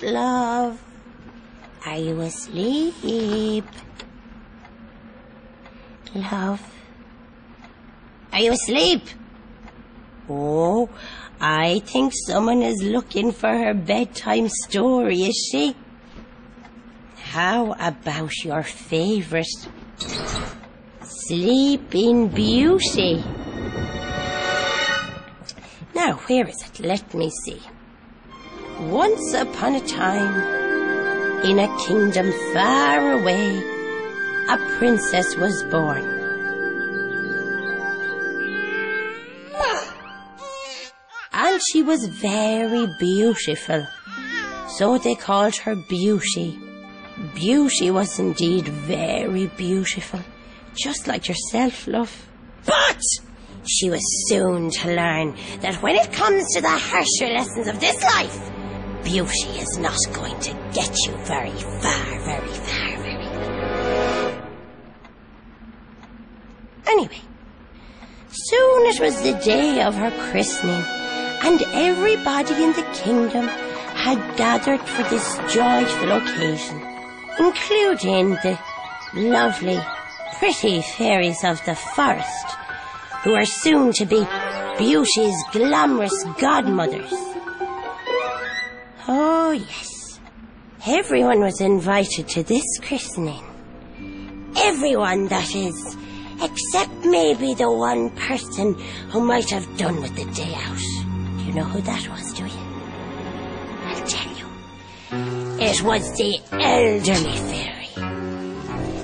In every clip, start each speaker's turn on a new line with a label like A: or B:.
A: love? Are you asleep? Love? Are you asleep? Oh, I think someone is looking for her bedtime story, is she? How about your favourite Sleeping Beauty? Now, where is it? Let me see. Once upon a time, in a kingdom far away, a princess was born. And she was very beautiful, so they called her Beauty. Beauty was indeed very beautiful, just like yourself, love. But she was soon to learn that when it comes to the harsher lessons of this life, beauty is not going to get you very far, very far, very far. Anyway, soon it was the day of her christening, and everybody in the kingdom had gathered for this joyful occasion, including the lovely, pretty fairies of the forest, who are soon to be Beauty's glamorous godmothers. Oh, yes. Everyone was invited to this christening. Everyone, that is, except maybe the one person who might have done with the day out. Do you know who that was, do you? I'll tell you. It was the elderly fairy.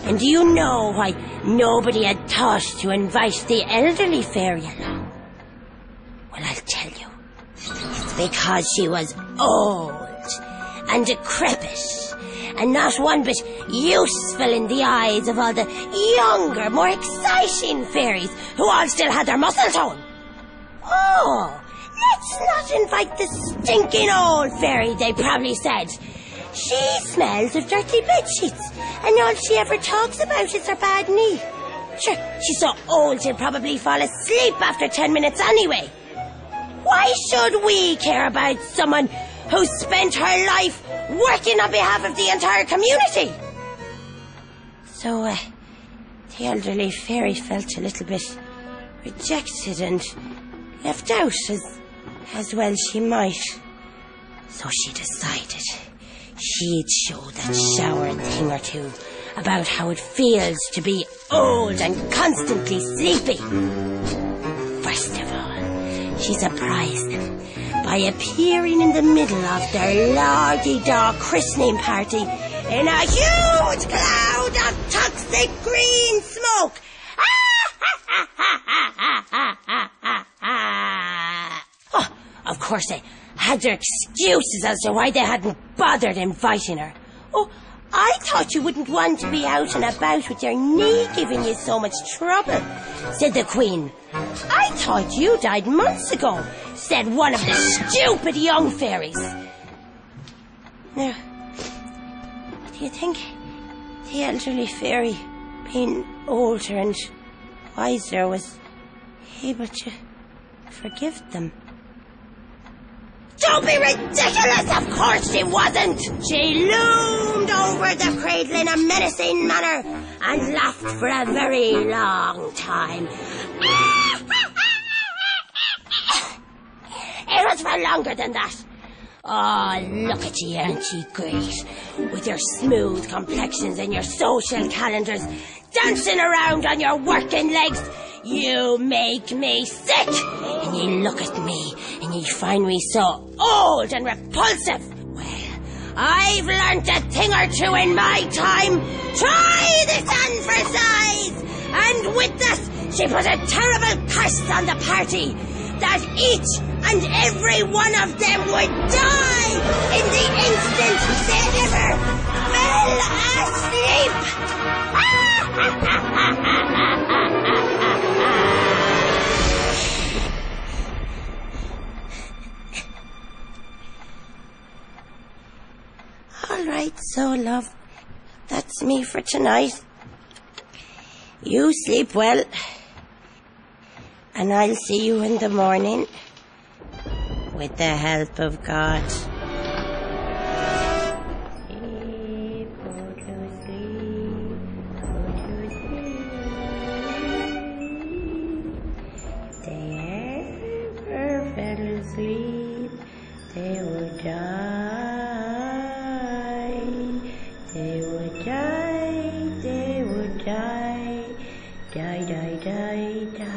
A: And do you know why nobody had thought to invite the elderly fairy along? Well, I'll tell you. It's because she was old and decrepit and not one bit useful in the eyes of all the younger, more exciting fairies who all still had their muscle tone. Oh, let's not invite the stinking old fairy, they probably said. She smells of dirty bedsheets, and all she ever talks about is her bad knee. Sure, she's so old she'll probably fall asleep after 10 minutes anyway. Why should we care about someone who spent her life working on behalf of the entire community? So, the elderly fairy felt a little bit rejected and left out, as well she might. So she decided she'd show that shower thing or two about how it feels to be old and constantly sleepy. First of all, she surprised them by appearing in the middle of their lardy-da christening party in a huge cloud of toxic green smoke. Oh, of course they had their excuses as to why they hadn't bothered inviting her. Oh, I thought you wouldn't want to be out and about with your knee giving you so much trouble, said the Queen. I thought you died months ago, said one of the stupid young fairies. Now, do you think the elderly fairy, being older and wiser, was able to forgive them? Don't be ridiculous! Of course she wasn't! She loomed over the cradle in a menacing manner and laughed for a very long time. It was for longer than that. Oh, look at you, aren't you great? With your smooth complexions and your social calendars, dancing around on your working legs. You make me sick. And you look at me and you find me so old and repulsive. Well, I've learnt a thing or two in my time. Try this on for size. And with this, she put a terrible curse on the party that each and every one of them would die in the instant they ever fell asleep. All right, so, love, that's me for tonight. You sleep well, and I'll see you in the morning with the help of God. die, die.